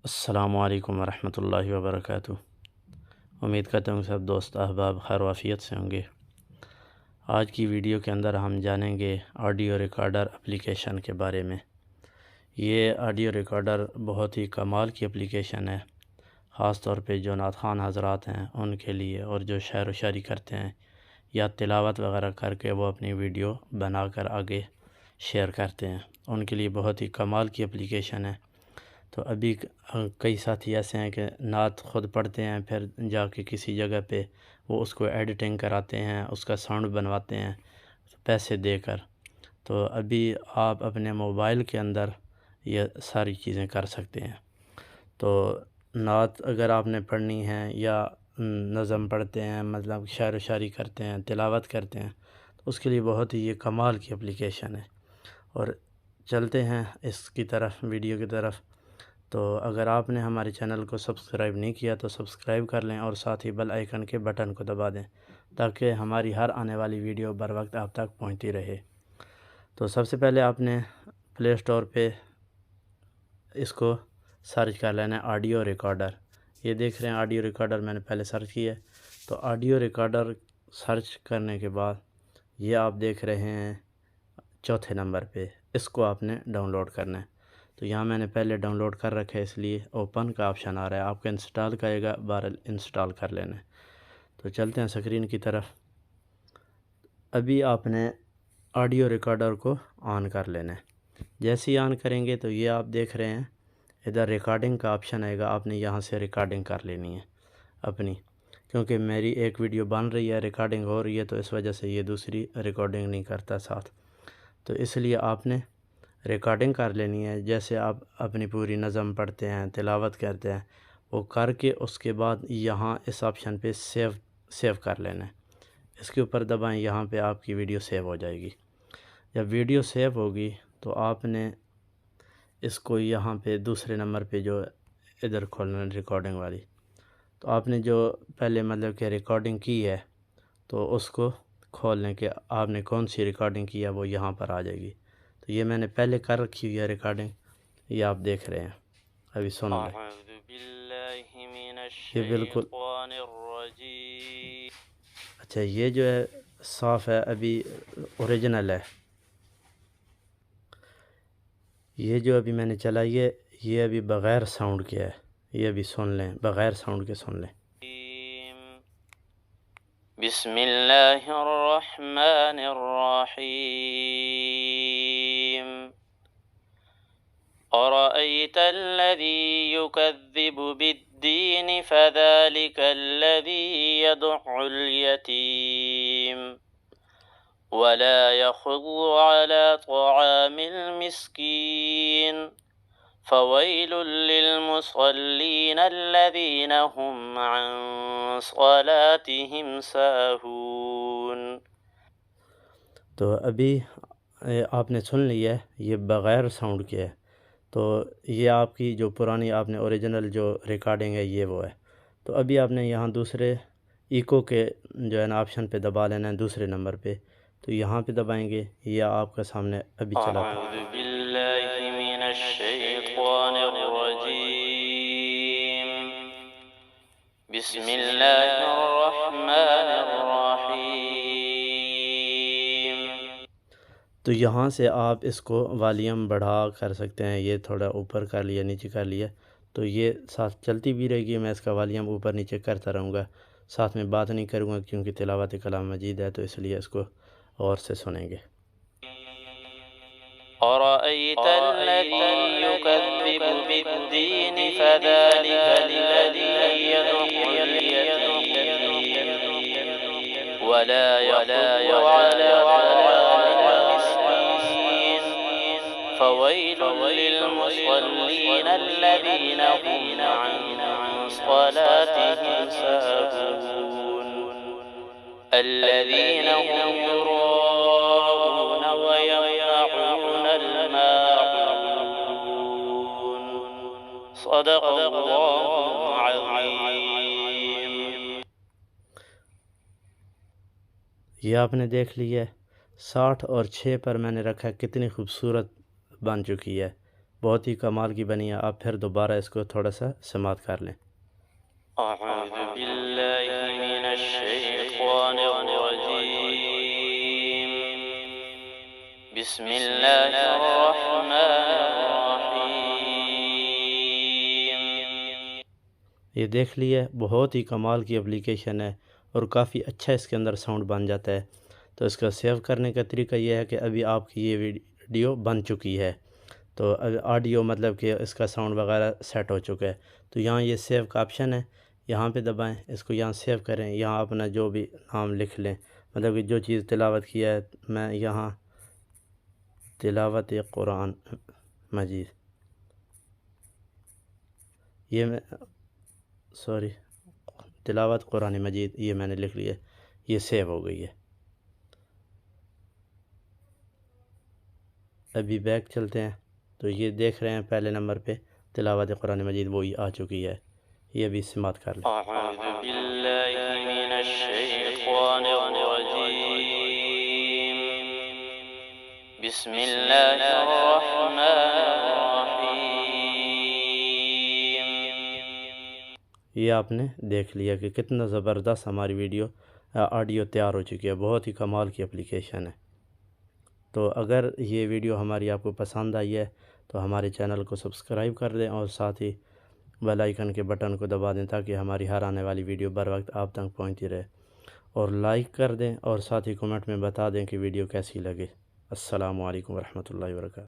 السلام علیکم ورحمۃ اللہ وبرکاتہ۔ امید کرتا ہوں سب دوست احباب خیر وافیت سے ہوں گے۔ آج کی ویڈیو کے اندر ہم جانیں گے آڈیو ریکارڈر اپلیکیشن کے بارے میں۔ یہ آڈیو ریکارڈر بہت ہی کمال کی اپلیکیشن ہے، خاص طور پہ جو نعت خوان حضرات ہیں ان کے لیے، اور جو شعر و شاعری کرتے ہیں یا تلاوت وغیرہ کر کے وہ اپنی ویڈیو بنا کر آگے شیئر کرتے ہیں، ان کے لیے بہت ہی کمال کی اپلیکیشن ہے۔ تو ابھی کئی ساتھی ایسے ہیں کہ نعت خود پڑھتے ہیں، پھر جا کے کسی جگہ پہ وہ اس کو ایڈیٹنگ کراتے ہیں، اس کا ساؤنڈ بنواتے ہیں پیسے دے کر۔ تو ابھی آپ اپنے موبائل کے اندر یہ ساری چیزیں کر سکتے ہیں۔ تو نعت اگر آپ نے پڑھنی ہے یا نظم پڑھتے ہیں، مطلب شعر و شاعری کرتے ہیں، تلاوت کرتے ہیں، تو اس کے لیے بہت ہی یہ کمال کی اپلیکیشن ہے۔ اور چلتے ہیں اس کی طرف، ویڈیو کی طرف۔ تو اگر آپ نے ہمارے چینل کو سبسکرائب نہیں کیا تو سبسکرائب کر لیں، اور ساتھ ہی بیل آئیکن کے بٹن کو دبا دیں تاکہ ہماری ہر آنے والی ویڈیو بر وقت آپ تک پہنچتی رہے۔ تو سب سے پہلے آپ نے پلے اسٹور پہ اس کو سرچ کر لینا ہے، آڈیو ریکارڈر۔ یہ دیکھ رہے ہیں آڈیو ریکارڈر میں نے پہلے سرچ کیا ہے۔ تو آڈیو ریکارڈر سرچ کرنے کے بعد یہ آپ دیکھ رہے ہیں چوتھے نمبر پہ، اس کو آپ نے ڈاؤن لوڈ کرنا ہے۔ تو یہاں میں نے پہلے ڈاؤن لوڈ کر رکھا ہے، اس لیے اوپن کا آپشن آ رہا ہے، آپ کا انسٹال کرے گا، بہرحال انسٹال کر لینا ہے۔ تو چلتے ہیں سکرین کی طرف۔ ابھی آپ نے آڈیو ریکارڈر کو آن کر لینا ہے۔ جیسے ہی آن کریں گے تو یہ آپ دیکھ رہے ہیں ادھر ریکارڈنگ کا آپشن آئے گا، آپ نے یہاں سے ریکارڈنگ کر لینی ہے اپنی، کیونکہ میری ایک ویڈیو بن رہی ہے، ریکارڈنگ ہو رہی ہے، تو اس وجہ سے یہ دوسری ریکارڈنگ نہیں کرتا ساتھ۔ تو اس لیے آپ نے ریکارڈنگ کر لینی ہے۔ جیسے آپ اپنی پوری نظم پڑھتے ہیں، تلاوت کرتے ہیں، وہ کر کے اس کے بعد یہاں اس آپشن پہ سیو کر لینا ہے۔ اس کے اوپر دبائیں، یہاں پہ آپ کی ویڈیو سیو ہو جائے گی۔ جب ویڈیو سیو ہوگی تو آپ نے اس کو یہاں پہ دوسرے نمبر پہ جو ادھر کھولنا ریکارڈنگ والی، تو آپ نے جو پہلے مطلب کہ ریکارڈنگ کی ہے تو اس کو کھول لیں کہ آپ نے کون سی ریکارڈنگ کی ہے، وہ یہاں پر آ جائے گی۔ تو یہ میں نے پہلے کر رکھی ہوئی ہے ریکارڈنگ، یہ آپ دیکھ رہے ہیں، ابھی سن لیں۔ یہ بالکل اچھا، یہ جو ہے صاف ہے، ابھی اوریجنل ہے۔ یہ جو ابھی میں نے چلائی ہے یہ ابھی بغیر ساؤنڈ کے ہے، یہ ابھی سن لیں، بغیر ساؤنڈ کے سن لیں۔ بسم اللہ الرحمن الرحیم۔ أرأيت الذي يكذب بالدين فذلك الذي يدع اليتيم ولا يحض على طعام المسكين فويل للمصلين الذين هم عن صلاتهم ساهون۔ تو ابھی آپ نے سن لیا ہے، یہ بغیر ساؤنڈ کے ہے۔ تو یہ آپ کی جو پرانی آپ نے اوریجنل جو ریکارڈنگ ہے یہ وہ ہے۔ تو ابھی آپ نے یہاں دوسرے ایکو کے جو ہے نا آپشن پہ دبا لینا ہے، دوسرے نمبر پہ۔ تو یہاں پہ دبائیں گے، یہ آپ کا سامنے ابھی چلا۔ اعوذ باللہ من الشیطان الرجیم، بسم اللہ الرحمن الرحیم۔ تو یہاں سے آپ اس کو والیوم بڑھا کر سکتے ہیں، یہ تھوڑا اوپر کر لیا، نیچے کر لیا، تو یہ ساتھ چلتی بھی رہے گی۔ میں اس کا والیوم اوپر نیچے کرتا رہوں گا، ساتھ میں بات نہیں کروں گا کیونکہ تلاوت کلام مجید ہے، تو اس لیے اس کو غور سے سنیں گے۔ أرأيت الذي يكذب بالدين فذلك الذي يدع اليتيم ولا يحض على طعام المسكين فويل للمصلين الذين هم عن صلاتهم ساهون الذين هم يراءون ويمنعون الماعون صدق اللہ العظیم۔ یہ آپ نے دیکھ لی ہے 60 اور 6 پر میں نے رکھا، کتنی خوبصورت بن چکی ہے۔ بہت ہی کمال کی بنی ہے. آپ پھر دوبارہ اس کو تھوڑا سا سماعت کر لیں. اعوذ باللہ من الشیطان الرجیم. بسم اللہ الرحمن الرحیم. یہ دیکھ لیے بہت ہی کمال کی اپلیکیشن ہے اور کافی اچھا اس کے اندر ساؤنڈ بن جاتا ہے. تو اس کا سیو کرنے کا طریقہ یہ ہے کہ ابھی آپ کی یہ ویڈیو بن چکی ہے تو آڈیو مطلب کہ اس کا ساؤنڈ وغیرہ سیٹ ہو چکا ہے. تو یہاں یہ سیو کا آپشن ہے, یہاں پہ دبائیں, اس کو یہاں سیو کریں. یہاں اپنا جو بھی نام لکھ لیں, مطلب کہ جو چیز تلاوت کیا ہے. میں یہاں تلاوت قرآن مجید, یہ میں تلاوت قرآن مجید یہ میں نے لکھ لیا, یہ سیو ہو گئی ہے. ابھی بیک چلتے ہیں تو یہ دیکھ رہے ہیں پہلے نمبر پہ تلاوت قرآن مجید وہی آ چکی ہے. یہ بھی سماعت کر لیں. اعوذ باللہ من الشیطان الرجیم. بسم اللہ الرحمن الرحیم. یہ آپ نے دیکھ لیا کہ کتنا زبردست ہماری ویڈیو آڈیو تیار ہو چکی ہے. بہت ہی کمال کی اپلیکیشن ہے. تو اگر یہ ویڈیو ہماری آپ کو پسند آئی ہے تو ہمارے چینل کو سبسکرائب کر دیں اور ساتھ ہی بیل آئیکن کے بٹن کو دبا دیں تاکہ ہماری ہر آنے والی ویڈیو بر وقت آپ تک پہنچتی رہے. اور لائک کر دیں اور ساتھ ہی کمنٹ میں بتا دیں کہ ویڈیو کیسی لگے. السلام علیکم ورحمۃ اللہ وبرکاتہ.